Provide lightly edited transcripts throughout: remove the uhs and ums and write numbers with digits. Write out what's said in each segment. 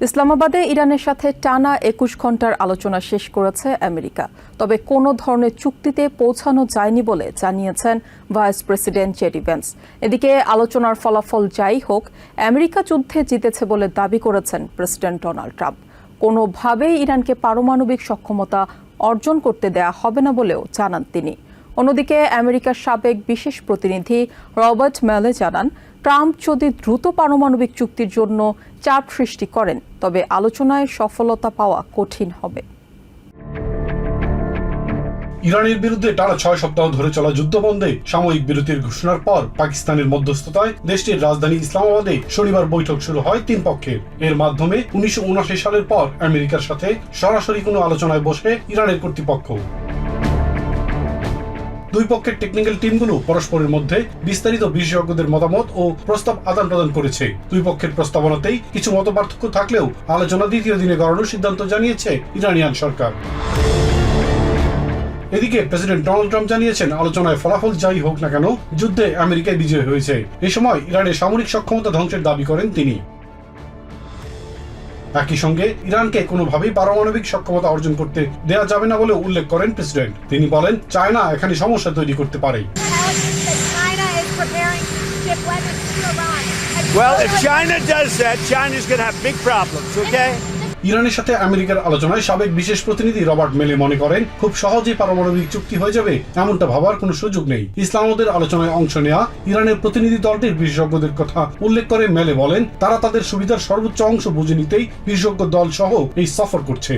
ইসলামাবাদে ইরানের সাথে টানা ২১ ঘন্টার আলোচনা শেষ করেছে আমেরিকা। তবে কোনো ধরনের চুক্তিতে পৌঁছানো যায়নি বলে জানিয়েছেন ভাইস প্রেসিডেন্ট জেডি ভ্যান্স। এদিকে আলোচনার ফলাফল যাই হোক, আমেরিকা যুদ্ধে জিতেছে বলে দাবি করেছেন প্রেসিডেন্ট ডোনাল্ড ট্রাম্প। কোনোভাবেই ইরানকে পারমাণবিক সক্ষমতা অর্জন করতে দেয়া হবে না বলেও জানান তিনি। অন্যদিকে আমেরিকার সাবেক বিশেষ প্রতিনিধি রবার্ট ম্যালে জানান, ট্রাম্প যদি দ্রুত পারমাণবিক চুক্তির জন্য চাপ সৃষ্টি করেন তবে আলোচনায় সফলতা পাওয়া কঠিন হবে। ইরানের বিরুদ্ধে টানা ৬ সপ্তাহ ধরে চলা যুদ্ধবন্ধে সাময়িক বিরতির ঘোষণার পর পাকিস্তানের মধ্যস্থতায় দেশটির রাজধানী ইসলামাবাদে শনিবার বৈঠক শুরু হয় ৩ পক্ষের। এর মাধ্যমে ১৯৭৯ সালের পর আমেরিকার সাথে সরাসরি কোনো আলোচনায় বসে ইরানের কর্তৃপক্ষ। দুই পক্ষের টেকনিক্যাল টিমগুলো পরস্পরের মধ্যে বিস্তারিত বিশেষজ্ঞদের মতামত ও প্রস্তাব আদান প্রদান করেছে। দুই পক্ষের প্রস্তাবনাতেই কিছু মতপার্থক্য থাকলেও আলোচনা দ্বিতীয় দিনে গড়ানোর সিদ্ধান্ত জানিয়েছে ইরানিয়ান সরকার। এদিকে প্রেসিডেন্ট ডোনাল্ড ট্রাম্প জানিয়েছেন, আলোচনায় ফলাফল যাই হোক না কেন যুদ্ধে আমেরিকায় বিজয় হয়েছে। এ সময় ইরানের সামরিক সক্ষমতা ধ্বংসের দাবি করেন তিনি। একই সঙ্গে ইরানকে কোনোভাবেই পারমাণবিক সক্ষমতা অর্জন করতে দেয়া যাবে না বলে উল্লেখ করেন প্রেসিডেন্ট। তিনি বলেন, চায়না এখানে সমস্যা তৈরি করতে পারে। Well, if China does that, China's going to have big problems, okay? ইরানের সাথে আমেরিকার আলোচনায় সাবেক বিশেষ প্রতিনিধি রবার্ট মেলে মনে করেন, খুব সহজেই পারমাণবিক চুক্তি হয়ে যাবে এমনটা ভাবার কোনো সুযোগ নেই। ইসলামাবাদের আলোচনায় অংশ নেওয়া ইরানের প্রতিনিধি দলটির বিশেষজ্ঞদের কথা উল্লেখ করে মেলে বলেন, তারা তাদের সুবিধার সর্বোচ্চ অংশ বুঝে নিতেই বিশেষজ্ঞ দল সহ এই সফর করছে।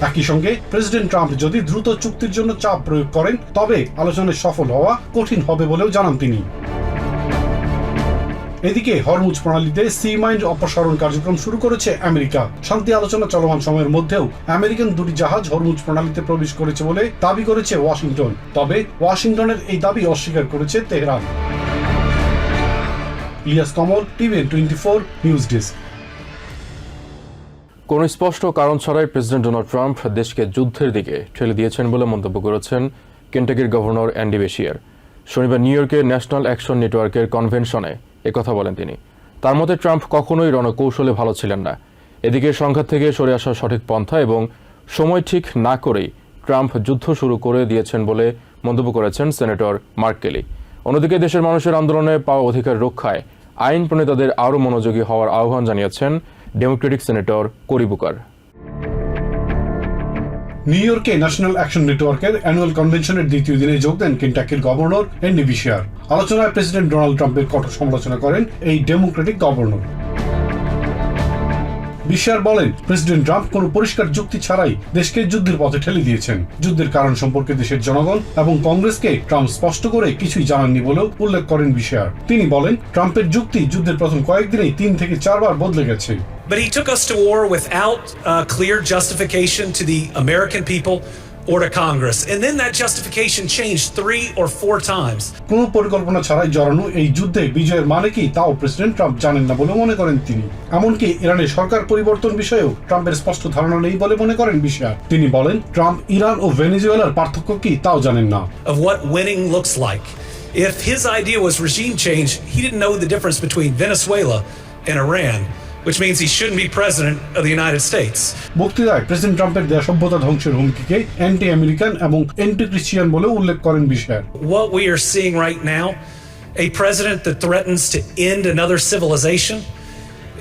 একই সঙ্গে প্রেসিডেন্ট ট্রাম্প যদি দ্রুত চুক্তির জন্য চাপ প্রয়োগ করেন তবে আলোচনায় সফল হওয়া কঠিন হবে বলেও জানান তিনি। এদিকে হরমুজ প্রণালীতে সি মাইন অপসারণ কার্যক্রম শুরু করেছে আমেরিকা। শান্তি আলোচনা চলমান সময়ের মধ্যেও আমেরিকান দুটি জাহাজ হরমুজ প্রণালীতে প্রবেশ করেছে বলে দাবি করেছে ওয়াশিংটন। তবে ওয়াশিংটনের এই দাবি অস্বীকার করেছে তেহরান। ইলিয়াস কমল, টিভিএন 24 নিউজ ডেস্ক। কোন স্পষ্ট কারণ ছাড়াই প্রেসিডেন্ট ডোনাল্ড ট্রাম্প দেশকে যুদ্ধের দিকে ঠেলে দিয়েছেন বলে মন্তব্য করেছেন কেন্টাকির গভর্নর অ্যান্ডি বেশিয়ার। শনিবার নিউ ইয়র্কের ন্যাশনাল অ্যাকশন নেটওয়ার্কের কনভেনশনে একথা বলেন তিনি। তার মতে ট্রাম্প কখনোই রণকৌশলে ভালো ছিলেন না। এদিকে সংঘাত থেকে সরে আসার সঠিক পন্থা এবং সময় ঠিক না করেই ট্রাম্প যুদ্ধ শুরু করে দিয়েছেন বলে মন্তব্য করেছেন সেনেটর মার্ক কেলি। অন্যদিকে দেশের মানুষের আন্দোলনে পাওয়া অধিকার রক্ষায় আইন প্রণেতাদের আরও মনোযোগী হওয়ার আহ্বান জানিয়েছেন ডেমোক্রেটিক সেনেটর কোরি বুকার। নিউ ইয়র্কে ন্যাশনাল অ্যাকশন নেটওয়ার্কের অ্যানুয়াল কনভেনশনের দ্বিতীয় দিনে যোগ দেন কেন্টাকির গভর্নর অ্যান্ডি বেশিয়ার। আলোচনায় প্রেসিডেন্ট ডোনাল্ড ট্রাম্পের কঠোর সমালোচনা করেন এই ডেমোক্রেটিক গভর্নর। বেশিয়ার বলেন, প্রেসিডেন্ট ট্রাম্প কোনো পরিষ্কার যুক্তি ছাড়াই দেশকে যুদ্ধের পথে ঠেলে দিয়েছেন। যুদ্ধের কারণ সম্পর্কে দেশের জনগণ এবং কংগ্রেসকে ট্রাম্প স্পষ্ট করে কিছুই জানাননি বলেও উল্লেখ করেন বেশিয়ার। তিনি বলেন, ট্রাম্পের যুক্তি যুদ্ধের প্রথম কয়েকদিনেই 3 থেকে 4 বার বদলে গেছে। But he took us to war without clear justification to the American people or to Congress. And then that justification changed 3 or 4 times. কোনো পরিকল্পনা ছাড়াই জড়ানো এই যুদ্ধে বিজয়ের মানে কি তাও প্রেসিডেন্ট ট্রাম্প জানেন না বলে মনে করেন তিনি। এমনকি ইরানের সরকার পরিবর্তন বিষয়েও ট্রাম্পের স্পষ্ট ধারণা নেই বলে মনে করেন বেশিয়ার। তিনি বলেন, ট্রাম্প ইরান ও ভেনেজুয়েলার পার্থক্য কি তাও জানেন না। Of what winning looks like. If his idea was regime change, he didn't know the difference between Venezuela and Iran, which means he shouldn't be president of the United States. বক্তৃতায় president ট্রাম্পের দেয়া সভ্যতা ধ্বংসের হুমকিকে anti American এবং anti Christian বলে উল্লেখ করেন বেশিয়ার। What we are seeing right now, a president that threatens to end another civilization,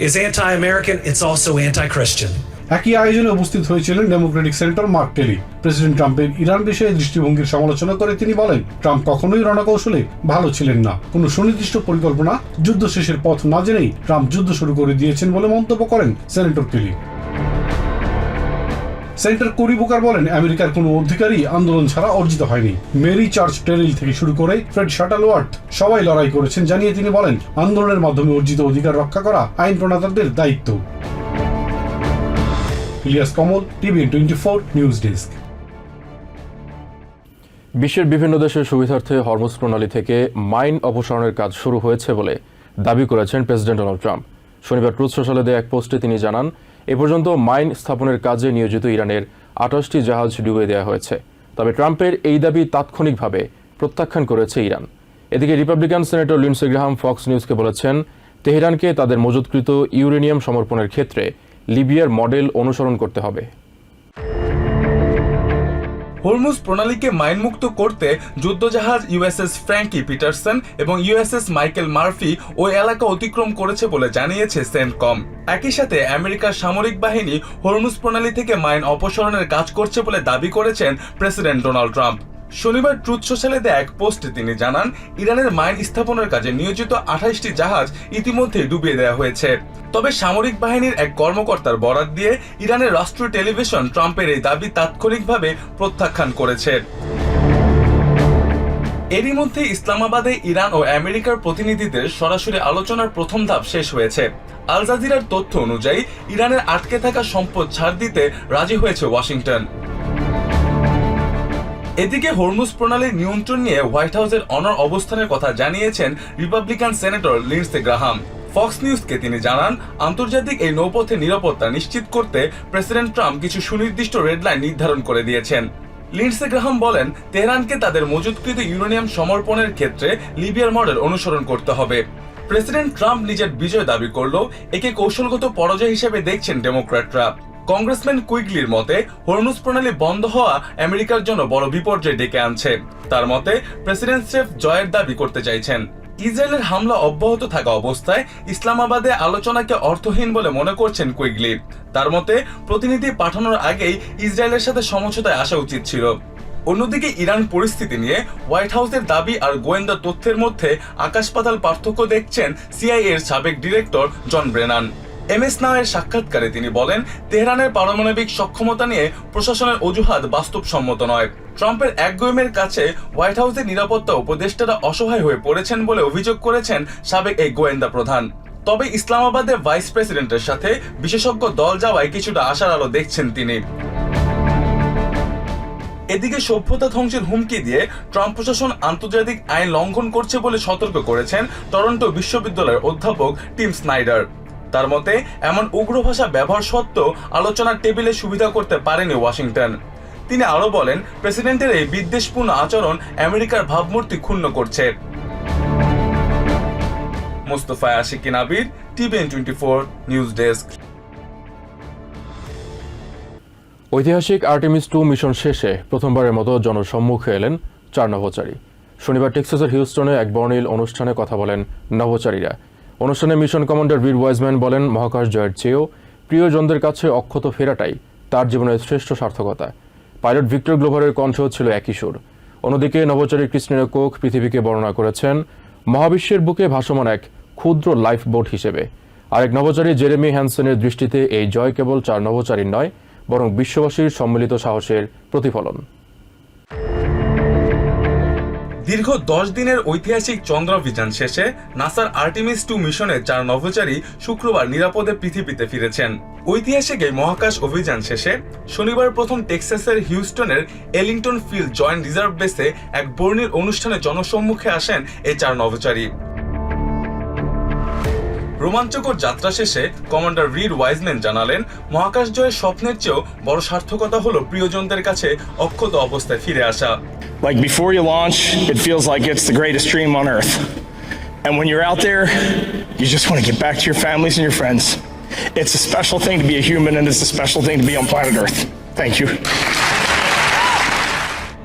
is anti-American, it's also anti-Christian. একই আয়োজনে উপস্থিত হয়েছিলেন ডেমোক্রেটিক সেনেটর মার্ক কেলি। প্রেসিডেন্ট ট্রাম্পের ইরান বিষয়ে দৃষ্টিভঙ্গির সমালোচনা করে তিনি বলেন, ট্রাম্প কখনোই রণকৌশলে ভালো ছিলেন না। কোনো সুনির্দিষ্ট পরিকল্পনা, যুদ্ধ শেষের পথ না জেনেই ট্রাম্প যুদ্ধ শুরু করে দিয়েছেন বলে মন্তব্য করেন সেনেটর কেলি। সেনেটর কোরি বুকার বলেন, আমেরিকার কোনো অধিকারই আন্দোলন ছাড়া অর্জিত হয়নি। মেরি চার্চ টেরিল থেকে শুরু করে ফ্রেড শাটলওয়ার্থ সবাই লড়াই করেছেন জানিয়ে তিনি বলেন, আন্দোলনের মাধ্যমে অর্জিত অধিকার রক্ষা করা আইন প্রণেতাদের দায়িত্ব। ইলিয়াস কমল, টিভিএন 24 নিউজ ডেস্ক। বিশ্বের বিভিন্ন দেশের সুবিধার্থে হরমুজ প্রণালী থেকে মাইন অপসারণের কাজ শুরু হয়েছে বলে দাবি করেছেন প্রেসিডেন্ট ডোনাল্ড ট্রাম্প। শনিবার ট্রুথ সোশ্যালে দেয়া এক পোস্টে তিনি জানান, এ পর্যন্ত মাইন স্থাপনের কাজে নিয়োজিত ইরানের 28টি জাহাজ ডুবিয়ে দেওয়া হয়েছে। তবে ট্রাম্পের এই দাবি তাৎক্ষণিকভাবে প্রত্যাখ্যান করেছে ইরান। এদিকে Republican senator Lindsey Graham Fox নিউজকে বলেছেন, তেহরানকে তাদের মজুতকৃত ইউরেনিয়াম সমর্পণের ক্ষেত্রে লিবিয়ার মডেল অনুসরণ করতে হবে। হরমুজ প্রণালীকে মাইনমুক্ত করতে যুদ্ধজাহাজ ইউএসএস ফ্র্যাঙ্কি পিটারসন এবং ইউএসএস মাইকেল মার্ফি ওই এলাকা অতিক্রম করেছে বলে জানিয়েছে সেন্টকম। একই সাথে আমেরিকার সামরিক বাহিনী হরমুজ প্রণালী থেকে মাইন অপসারণের কাজ করছে বলে দাবি করেছেন প্রেসিডেন্ট ডোনাল্ড ট্রাম্প। শনিবার ট্রুথ সোশ্যালে দেয়া এক পোস্টে তিনি জানান, ইরানের মাইন স্থাপনের কাজে নিয়োজিত 28টি জাহাজ ইতিমধ্যেই ডুবিয়ে দেওয়া হয়েছে। তবে সামরিক বাহিনীর এক কর্মকর্তার বরাত দিয়ে ইরানের রাষ্ট্রীয় টেলিভিশন ট্রাম্পের এই দাবি তাৎক্ষণিকভাবে প্রত্যাখ্যান করেছে। এরই মধ্যে ইসলামাবাদে ইরান ও আমেরিকার প্রতিনিধিদের সরাসরি আলোচনার প্রথম ধাপ শেষ হয়েছে। আল জাজিরার তথ্য অনুযায়ী ইরানের আটকে থাকা সম্পদ ছাড় দিতে রাজি হয়েছে ওয়াশিংটন। এদিকে হরমুজ প্রণালীর নিয়ন্ত্রণ নিয়ে হোয়াইট হাউসের অনড় অবস্থানের কথা জানিয়েছেন Republican senator Lindsey Graham. Fox নিউজকে তিনি জানান, আন্তর্জাতিক এই নৌপথের নিরাপত্তা নিশ্চিত করতে প্রেসিডেন্ট ট্রাম্প কিছু সুনির্দিষ্ট রেডলাইন নির্ধারণ করে দিয়েছেন। লিন্ডসে গ্রাহাম বলেন, তেহরানকে তাদের মজুতকৃত ইউরেনিয়াম সমর্পণের ক্ষেত্রে লিবিয়ার মডেল অনুসরণ করতে হবে। প্রেসিডেন্ট ট্রাম্প নিজের বিজয় দাবি করলেও একে কৌশলগত পরাজয় হিসেবে দেখছেন ডেমোক্র্যাটরা। কংগ্রেসম্যান কুইগলির মতে, হরমুজ প্রণালী বন্ধ হওয়া আমেরিকার জন্য বড় বিপর্যয় ডেকে আনছে। তার মতে, প্রেসিডেন্ট স্রেফ জয়ের দাবি করতে চাইছেন। ইসরায়েলের হামলা অব্যাহত থাকা অবস্থায় ইসলামাবাদে আলোচনাকে অর্থহীন বলে মনে করছেন কুইগলি। তার মতে, প্রতিনিধি পাঠানোর আগেই ইসরায়েলের সাথে সমঝোতায় আসা উচিত ছিল। অন্যদিকে ইরান পরিস্থিতি নিয়ে হোয়াইট হাউসের দাবি আর গোয়েন্দা তথ্যের মধ্যে আকাশ পাতাল পার্থক্য দেখছেন সিআইএ এর সাবেক ডিরেক্টর জন ব্রেনান। এমএস নাওয়ের সাক্ষাৎকারে তিনি বলেন, তেহরানের পারমাণবিক সক্ষমতা নিয়ে প্রশাসনের অজুহাত বাস্তবসম্মত নয়। ট্রাম্পের একগুঁয়েমের কাছে হোয়াইট হাউসের নিরাপত্তা উপদেষ্টারা অসহায় হয়ে পড়েছেন বলে অভিযোগ করেছেন সাবেক এই গোয়েন্দা প্রধান। তবে ইসলামাবাদে ভাইস প্রেসিডেন্টের সাথে বিশেষজ্ঞ দল যাওয়ায় কিছুটা আশার আলো দেখছেন তিনি। এদিকে সভ্যতা ধ্বংসের হুমকি দিয়ে ট্রাম্প প্রশাসন আন্তর্জাতিক আইন লঙ্ঘন করছে বলে সতর্ক করেছেন টরন্টো বিশ্ববিদ্যালয়ের অধ্যাপক টিম স্নাইডার। তার মতে, এমন উগ্র ভাষা ব্যবহার সত্ত্বেও আলোচনার টেবিলে সুবিধা করতে পারেনি ওয়াশিংটন। তিনি আরো বলেন, প্রেসিডেন্টের এই বিদ্বেষপূর্ণ আচরণ আমেরিকার ভাবমূর্তি ক্ষুণ্ণ করছে। মোস্তফা আশিকিন আবির, টিভিএন 24 নিউজ ডেস্ক। ঐতিহাসিক আর্টেমিস 2 মিশন শেষে প্রথমবারের মতো জনসম্মুখে এলেন 4 নভোচারী। শনিবার টেক্সাসের হিউস্টনে এক বর্ণিল অনুষ্ঠানে কথা বলেন নভোচারীরা। অনুষ্ঠানে মিশন কমান্ডার রিড ওয়াইজম্যান বলেন, মহাকাশ জয়ের চেয়েও প্রিয়জনদের কাছে অক্ষত ফেরাটাই তার জীবনের শ্রেষ্ঠ সার্থকতা। পাইলট ভিক্টর গ্লোভারের কণ্ঠ ছিল একই সুর। অন্যদিকে নভোচারী ক্রিস্টিনা কোক পৃথিবীকে বর্ণনা করেছেন মহাবিশ্বের বুকে ভাসমান এক ক্ষুদ্র লাইফ বোট হিসেবে। আরেক নভোচারী জেরেমি হ্যানসেনের দৃষ্টিতে এই জয় কেবল 4 নভোচারীর নয়, বরং বিশ্ববাসীর সম্মিলিত সাহসের প্রতিফলন। দীর্ঘ 10 দিনের ঐতিহাসিক চন্দ্রাভিযান শেষে নাসার আর্টেমিস 2 মিশনের 4 নভোচারী শুক্রবার নিরাপদে পৃথিবীতে ফিরেছেন। ঐতিহাসিক এই মহাকাশ অভিযান শেষে শনিবার প্রথম টেক্সাসের হিউস্টনের এলিংটন ফিল্ড জয়েন্ট রিজার্ভ বেসে এক বর্ণিল অনুষ্ঠানে জনসম্মুখে আসেন এই 4 নভোচারী। রোমাঞ্চকর যাত্রা শেষে কমান্ডার রিড ওয়াইজম্যান জানালেন, মহাকাশ জয়ের স্বপ্নের চেয়েও বড় সার্থকতা হলো প্রিয়জনদের কাছে অক্ষত অবস্থায় ফিরে আসা। Like before you launch, it feels like it's the greatest dream on earth. And when you're out there, you just want to get back to your families and your friends. It's a special thing to be a human, and it's a special thing to be on planet Earth. Thank you.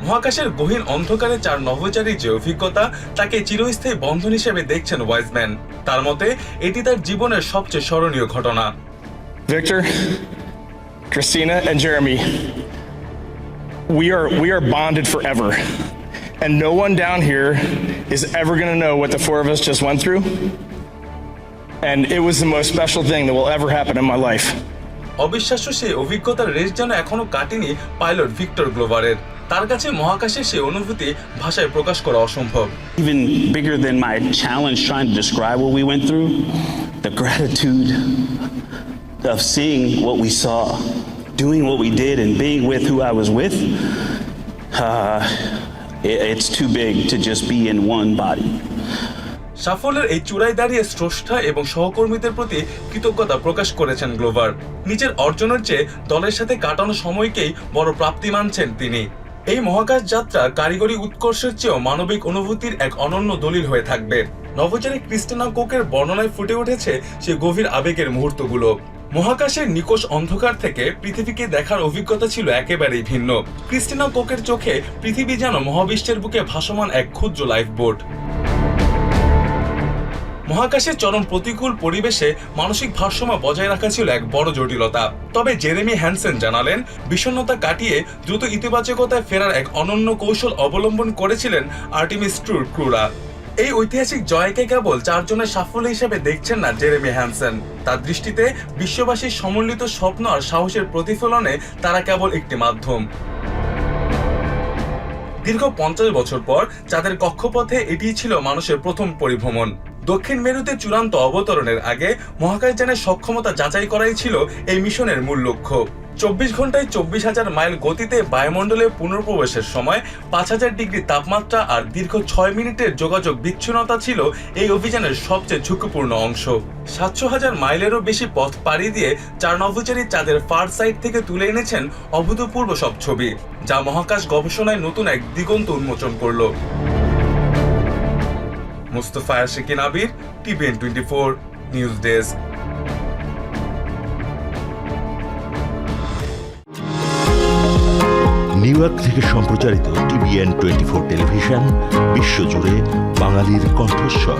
মহাকাশের গহীন অন্ধকারে 4 নভোচারীর যে অভিজ্ঞতা, তাকে চিরস্থায়ী বন্ধন হিসেবে দেখছেন Wiseman. তার মতে, এটি তার জীবনের সবচেয়ে স্মরণীয় ঘটনা। Victor, Christina, and Jeremy, we are bonded forever. And no one down here is ever going to know what the 4 of us just went through. And it was the most special thing that will ever happen in my life. অবিশ্বাস্য সেই অভিজ্ঞতার রেশ যেন এখনো কাটেনি pilot Victor গ্লোভারের। তার কাছে মহাকাশের সেই অনুভূতি ভাষায় প্রকাশ করা অসম্ভব। Even bigger than my challenge trying to describe what we went through, the gratitude of seeing what we saw, doing what we did, and being with who I was with, it's too big to just be in one body. সাফল্যের এই চূড়ায় দাঁড়িয়ে স্রষ্টা এবং সহকর্মীদের প্রতি কৃতজ্ঞতা প্রকাশ করেছেন গ্লোভার। নিজের অর্জনের চেয়ে দলের সাথে কাটানো সময়কেই বড় প্রাপ্তি মানছেন তিনি। এই মহাকাশ যাত্রা কারিগরি উৎকর্ষের চেয়েও মানবিক অনুভূতির এক অনন্য দলিল হয়ে থাকবে। নভোচারী ক্রিস্টিনা কোকের বর্ণনায় ফুটে উঠেছে সে গভীর আবেগের মুহূর্তগুলো। মহাকাশের নিকষ অন্ধকার থেকে পৃথিবীকে দেখার অভিজ্ঞতা ছিল একেবারেই ভিন্ন। ক্রিস্টিনা কোকের চোখে পৃথিবী যেন মহাবিশ্বের বুকে ভাসমান এক ক্ষুদ্র লাইফবোট। মহাকাশের চরম প্রতিকূল পরিবেশে মানসিক ভারসাম্য বজায় রাখা ছিল এক বড় জটিলতা। তবে জেরেমি হ্যানসেন জানালেন, বিষণ্ণতা কাটিয়ে দ্রুত ইতিবাচকতায় ফেরার এক অনন্য কৌশল অবলম্বন করেছিলেন আর্টেমিস ট্রুর ক্রুরা। এই ঐতিহাসিক জয়কে কেবল 4 জনের সাফল্য হিসেবে দেখছেন না জেরেমি হ্যানসেন। তার দৃষ্টিতে বিশ্ববাসীর সম্মিলিত স্বপ্ন আর সাহসের প্রতিফলনে তারা কেবল একটি মাধ্যম। দীর্ঘ 50 বছর পর চাঁদের কক্ষপথে এটিই ছিল মানুষের প্রথম পরিভ্রমণ। দক্ষিণ মেরুতে চূড়ান্ত অবতরণের আগে মহাকাশযানের সক্ষমতা যাচাই করাই ছিল এই মিশনের মূল লক্ষ্য। 24 ঘন্টায় 24,000 মাইল গতিতে বায়ুমণ্ডলে পুনঃপ্রবেশের সময় 5,000 ডিগ্রি তাপমাত্রা আর দীর্ঘ 6 মিনিটের যোগাযোগ বিচ্ছিন্নতা ছিল এই অভিযানের সবচেয়ে ঝুঁকিপূর্ণ অংশ। 700,000 মাইলেরও বেশি পথ পাড়ি দিয়ে 4 নভোচারী চাঁদের ফার সাইড থেকে তুলে এনেছেন অভূতপূর্ব সব ছবি, যা মহাকাশ গবেষণায় নতুন এক দিগন্ত উন্মোচন করল। মুস্তফা আশিকিন আবির, TVN 24 news desk. New York থেকে সম্প্রচারিত TVN 24 টেলিভিশন বিশ্বজুড়ে বাঙালির কণ্ঠস্বর।